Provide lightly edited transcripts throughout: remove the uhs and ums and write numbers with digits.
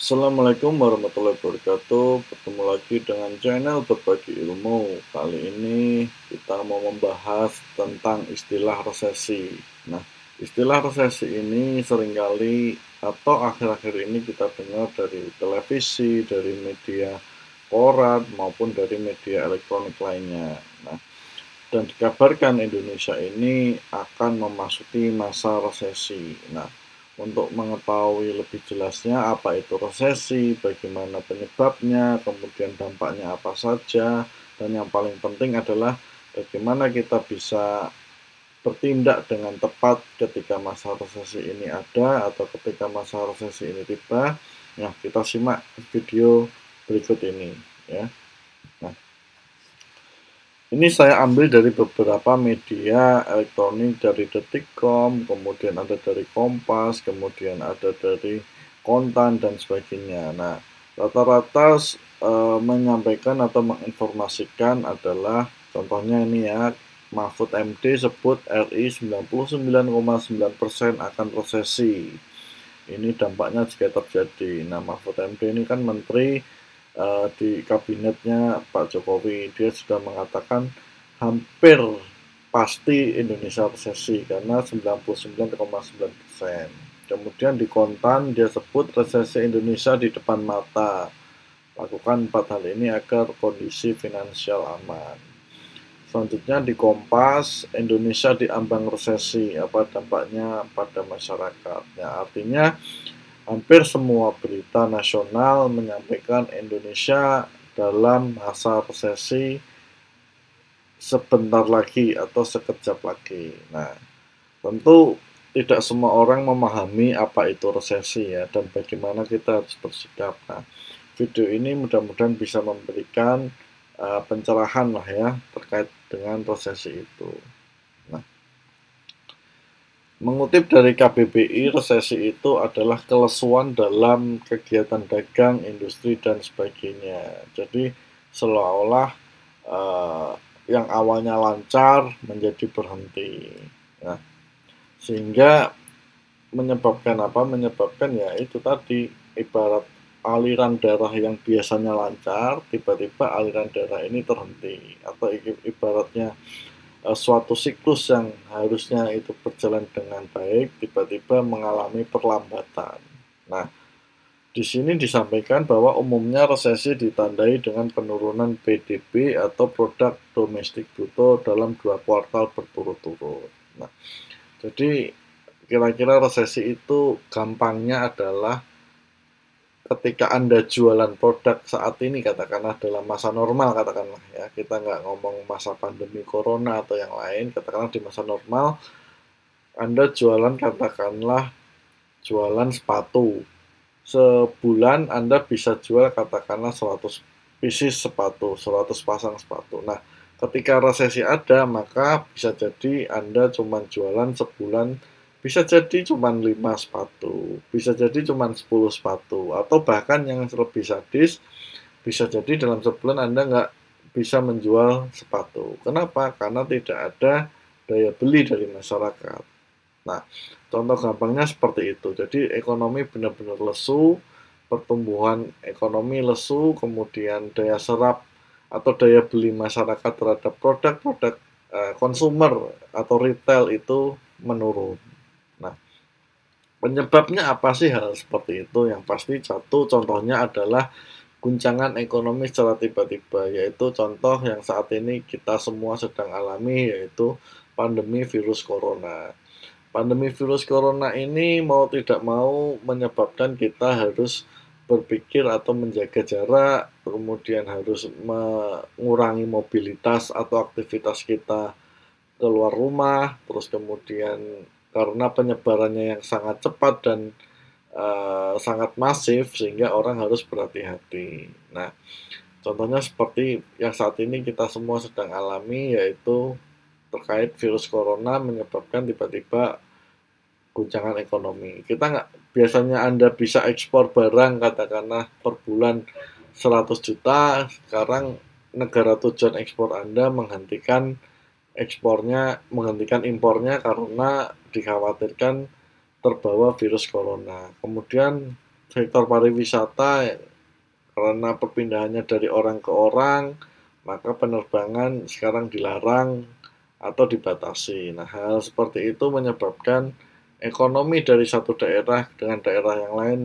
Assalamualaikum warahmatullahi wabarakatuh. Bertemu lagi dengan channel Berbagi Ilmu. Kali ini kita mau membahas tentang istilah resesi. Nah, istilah resesi ini seringkali atau akhir-akhir ini kita dengar dari televisi, dari media koran maupun dari media elektronik lainnya. Nah, dan dikabarkan Indonesia ini akan memasuki masa resesi. Nah, untuk mengetahui lebih jelasnya apa itu resesi, bagaimana penyebabnya, kemudian dampaknya apa saja, dan yang paling penting adalah bagaimana kita bisa bertindak dengan tepat ketika masa resesi ini ada atau ketika masa resesi ini tiba. Nah, kita simak video berikut ini ya. Nah, ini saya ambil dari beberapa media elektronik, dari Detikcom, kemudian ada dari Kompas, kemudian ada dari Kontan dan sebagainya. Nah, rata-rata menyampaikan atau menginformasikan adalah contohnya ini ya, Mahfud MD sebut RI 99,9% akan resesi. Ini dampaknya jika terjadi. Nah, Mahfud MD ini kan menteri di kabinetnya Pak Jokowi, dia sudah mengatakan hampir pasti Indonesia resesi karena 99,9%. Kemudian di Kontan dia sebut resesi Indonesia di depan mata. Lakukan 4 hal ini agar kondisi finansial aman. Selanjutnya di Kompas, Indonesia diambang resesi, apa dampaknya pada masyarakat. Ya, artinya hampir semua berita nasional menyampaikan Indonesia dalam masa resesi sebentar lagi atau sekejap lagi. Nah, tentu tidak semua orang memahami apa itu resesi ya dan bagaimana kita harus bersikap. Nah, video ini mudah-mudahan bisa memberikan pencerahan lah ya terkait dengan resesi itu. Nah, mengutip dari KBBI, resesi itu adalah kelesuan dalam kegiatan dagang, industri, dan sebagainya. Jadi seolah-olah yang awalnya lancar menjadi berhenti. Nah, sehingga menyebabkan apa? Menyebabkan ya itu tadi, ibarat aliran darah yang biasanya lancar, tiba-tiba aliran darah ini terhenti. Atau ibaratnya suatu siklus yang harusnya itu berjalan dengan baik tiba-tiba mengalami perlambatan. Nah, di sini disampaikan bahwa umumnya resesi ditandai dengan penurunan PDB atau produk domestik bruto dalam 2 kuartal berturut-turut. Nah, jadi kira-kira resesi itu gampangnya adalah ketika Anda jualan produk saat ini, katakanlah dalam masa normal, katakanlah ya, kita nggak ngomong masa pandemi corona atau yang lain, katakanlah di masa normal, Anda jualan katakanlah jualan sepatu. Sebulan Anda bisa jual katakanlah 100 pieces sepatu, 100 pasang sepatu. Nah, ketika resesi ada, maka bisa jadi Anda cuma jualan sebulan, bisa jadi cuma 5 sepatu, bisa jadi cuma 10 sepatu, atau bahkan yang lebih sadis, bisa jadi dalam sebulan Anda nggak bisa menjual sepatu. Kenapa? Karena tidak ada daya beli dari masyarakat. Nah, contoh gampangnya seperti itu. Jadi ekonomi benar-benar lesu, pertumbuhan ekonomi lesu, kemudian daya serap atau daya beli masyarakat terhadap produk-produk konsumer atau retail itu menurun. Nah, penyebabnya apa sih hal seperti itu? Yang pasti satu contohnya adalah guncangan ekonomi secara tiba-tiba, yaitu contoh yang saat ini kita semua sedang alami, yaitu pandemi virus corona. Pandemi virus corona ini mau tidak mau menyebabkan kita harus berpikir atau menjaga jarak, kemudian harus mengurangi mobilitas atau aktivitas kita keluar rumah, terus kemudian karena penyebarannya yang sangat cepat dan sangat masif sehingga orang harus berhati-hati. Nah, contohnya seperti yang saat ini kita semua sedang alami, yaitu terkait virus corona menyebabkan tiba-tiba guncangan ekonomi. Kita nggak, biasanya Anda bisa ekspor barang katakanlah per bulan 100 juta, sekarang negara tujuan ekspor Anda menghentikan impornya karena dikhawatirkan terbawa virus corona. Kemudian sektor pariwisata karena perpindahannya dari orang ke orang, maka penerbangan sekarang dilarang atau dibatasi. Nah, hal seperti itu menyebabkan ekonomi dari satu daerah dengan daerah yang lain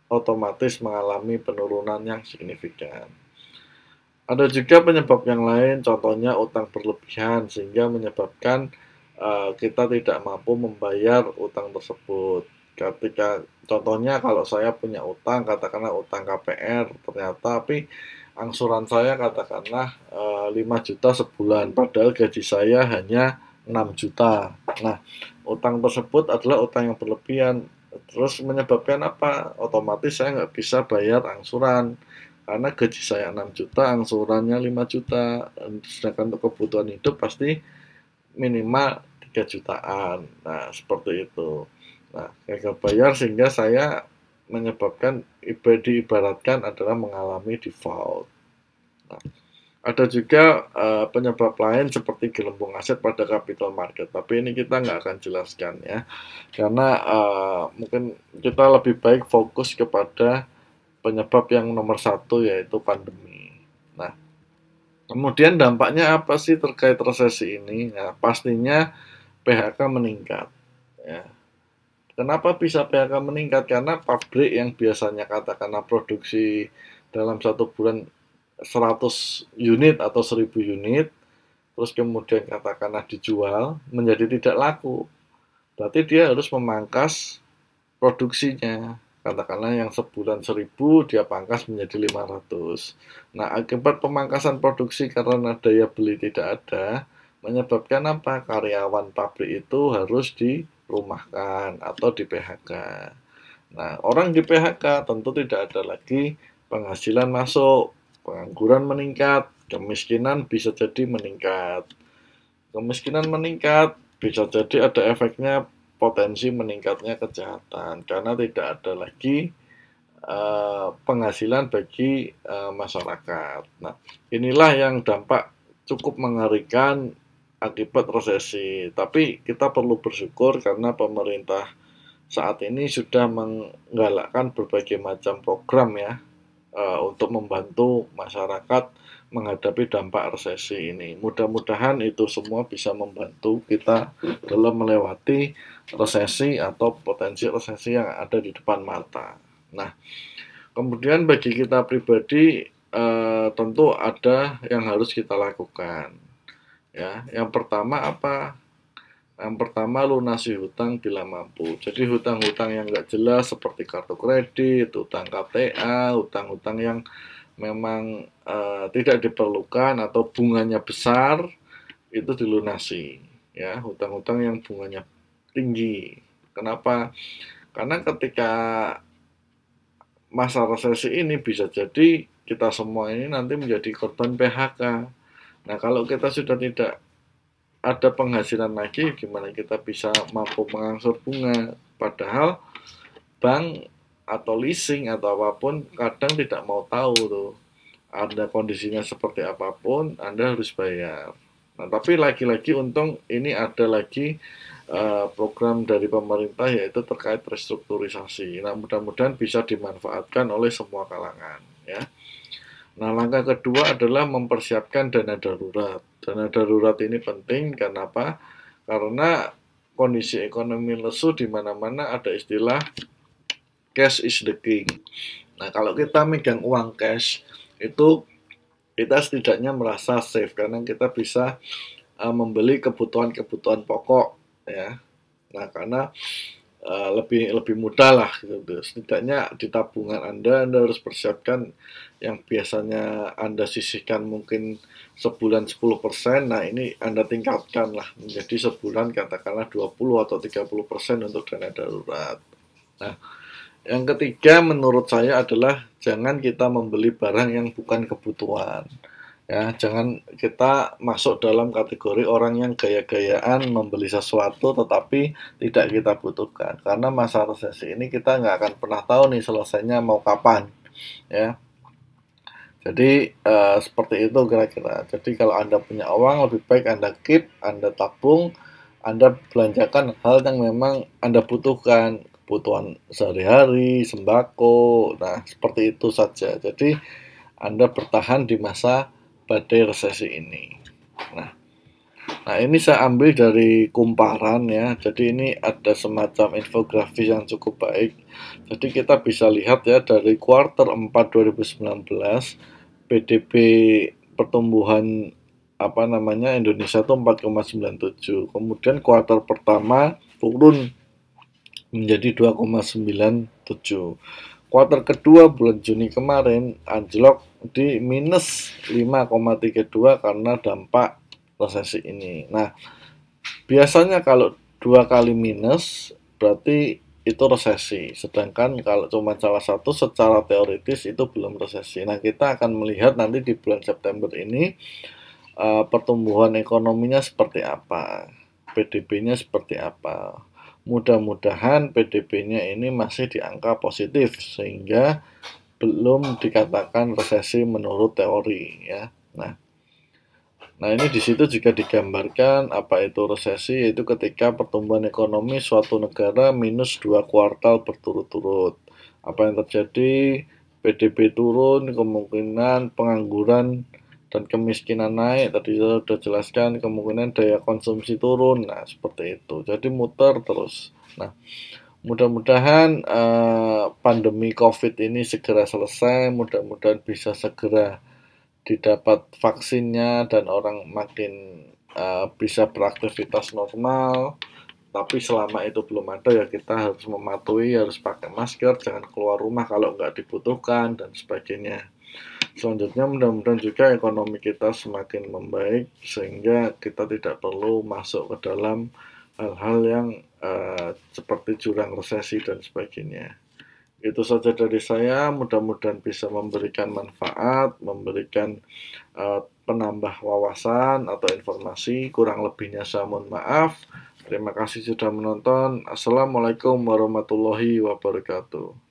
otomatis mengalami penurunan yang signifikan. Ada juga penyebab yang lain, contohnya utang berlebihan sehingga menyebabkan kita tidak mampu membayar utang tersebut. Ketika contohnya kalau saya punya utang, katakanlah utang KPR, ternyata tapi angsuran saya katakanlah 5 juta sebulan, padahal gaji saya hanya 6 juta. Nah, utang tersebut adalah utang yang berlebihan. Terus menyebabkan apa? Otomatis saya nggak bisa bayar angsuran. Karena gaji saya 6 juta, angsurannya 5 juta. Sedangkan untuk kebutuhan hidup pasti minimal 3 jutaan. Nah, seperti itu. Nah, gagal bayar sehingga saya menyebabkan diibaratkan adalah mengalami default. Nah, ada juga penyebab lain seperti gelembung aset pada capital market, tapi ini kita nggak akan jelaskan ya, karena mungkin kita lebih baik fokus kepada penyebab yang nomor satu yaitu pandemi. Nah, kemudian dampaknya apa sih terkait resesi ini? Nah, pastinya PHK meningkat. Ya. Kenapa bisa PHK meningkat? Karena pabrik yang biasanya katakanlah produksi dalam satu bulan 100 unit atau 1000 unit, terus kemudian katakanlah dijual menjadi tidak laku. Berarti dia harus memangkas produksinya. Katakanlah yang sebulan 1000 dia pangkas menjadi 500. Nah, akibat pemangkasan produksi karena daya beli tidak ada, menyebabkan apa? Karyawan pabrik itu harus dirumahkan atau di PHK. Nah, orang di PHK tentu tidak ada lagi penghasilan masuk, pengangguran meningkat, kemiskinan bisa jadi meningkat. Kemiskinan meningkat, bisa jadi ada efeknya potensi meningkatnya kejahatan karena tidak ada lagi penghasilan bagi masyarakat. Nah, inilah yang dampak cukup mengerikan akibat resesi. Tapi kita perlu bersyukur karena pemerintah saat ini sudah menggalakkan berbagai macam program ya untuk membantu masyarakat menghadapi dampak resesi ini. Mudah-mudahan itu semua bisa membantu kita dalam melewati resesi atau potensi resesi yang ada di depan mata. Nah, kemudian bagi kita pribadi tentu ada yang harus kita lakukan. Ya, yang pertama apa? Yang pertama lunasi hutang bila mampu. Jadi hutang-hutang yang nggak jelas seperti kartu kredit, hutang KTA, hutang-hutang yang memang tidak diperlukan atau bunganya besar itu dilunasi. Ya, hutang-hutang yang bunganya tinggi. Kenapa? Karena ketika masa resesi ini bisa jadi kita semua ini nanti menjadi korban PHK. Nah, kalau kita sudah tidak ada penghasilan lagi, gimana kita bisa mampu mengangsur bunga? Padahal bank atau leasing atau apapun kadang tidak mau tahu tuh. Ada kondisinya seperti apapun, Anda harus bayar. Nah, tapi lagi-lagi untung ini ada lagi program dari pemerintah yaitu terkait restrukturisasi. Nah, mudah-mudahan bisa dimanfaatkan oleh semua kalangan ya. Nah, langkah kedua adalah mempersiapkan dana darurat. Dana darurat ini penting karena apa? Karena kondisi ekonomi lesu di mana-mana ada istilah cash is the king. Nah, kalau kita megang uang cash itu kita setidaknya merasa safe karena kita bisa membeli kebutuhan-kebutuhan pokok ya. Nah, karena lebih mudah lah gitu. Setidaknya di tabungan Anda harus persiapkan yang biasanya Anda sisihkan mungkin sebulan 10%, nah ini Anda tingkatkan lah menjadi sebulan katakanlah 20 atau 30% untuk dana darurat. Nah, yang ketiga menurut saya adalah jangan kita membeli barang yang bukan kebutuhan. Ya, jangan kita masuk dalam kategori orang yang gaya-gayaan membeli sesuatu tetapi tidak kita butuhkan. Karena masa resesi ini kita nggak akan pernah tahu nih selesainya mau kapan. Ya, jadi seperti itu kira-kira. Jadi kalau Anda punya uang lebih baik Anda keep, Anda tabung, Anda belanjakan hal yang memang Anda butuhkan. kebutuhan sehari-hari, sembako. Nah, seperti itu saja. Jadi Anda bertahan di masa badai resesi ini. Nah, ini saya ambil dari Kumparan ya. Jadi ini ada semacam infografis yang cukup baik. Jadi kita bisa lihat ya dari kuartal 4 2019 PDB pertumbuhan Indonesia itu 4,97. Kemudian kuartal pertama turun menjadi 2,97. Kuartal kedua bulan Juni kemarin anjlok di minus 5,32 karena dampak resesi ini. Nah, biasanya kalau 2 kali minus berarti itu resesi. Sedangkan kalau cuma salah satu secara teoritis itu belum resesi. Nah, kita akan melihat nanti di bulan September ini pertumbuhan ekonominya seperti apa, PDB-nya seperti apa. Mudah-mudahan PDB-nya ini masih di angka positif sehingga belum dikatakan resesi menurut teori ya. Nah, ini di situ juga digambarkan apa itu resesi, yaitu ketika pertumbuhan ekonomi suatu negara minus 2 kuartal berturut-turut. Apa yang terjadi? PDB turun, kemungkinan pengangguran dan kemiskinan naik. Tadi saya sudah jelaskan, kemungkinan daya konsumsi turun. Nah, seperti itu. Jadi muter terus. Nah, mudah-mudahan pandemi COVID ini segera selesai, mudah-mudahan bisa segera didapat vaksinnya dan orang makin bisa beraktivitas normal. Tapi selama itu belum ada ya kita harus mematuhi, harus pakai masker, jangan keluar rumah kalau nggak dibutuhkan dan sebagainya. Selanjutnya mudah-mudahan juga ekonomi kita semakin membaik sehingga kita tidak perlu masuk ke dalam hal-hal yang seperti jurang resesi dan sebagainya. Itu saja dari saya, mudah-mudahan bisa memberikan manfaat, memberikan penambah wawasan atau informasi. Kurang lebihnya saya mohon maaf. Terima kasih sudah menonton. Assalamualaikum warahmatullahi wabarakatuh.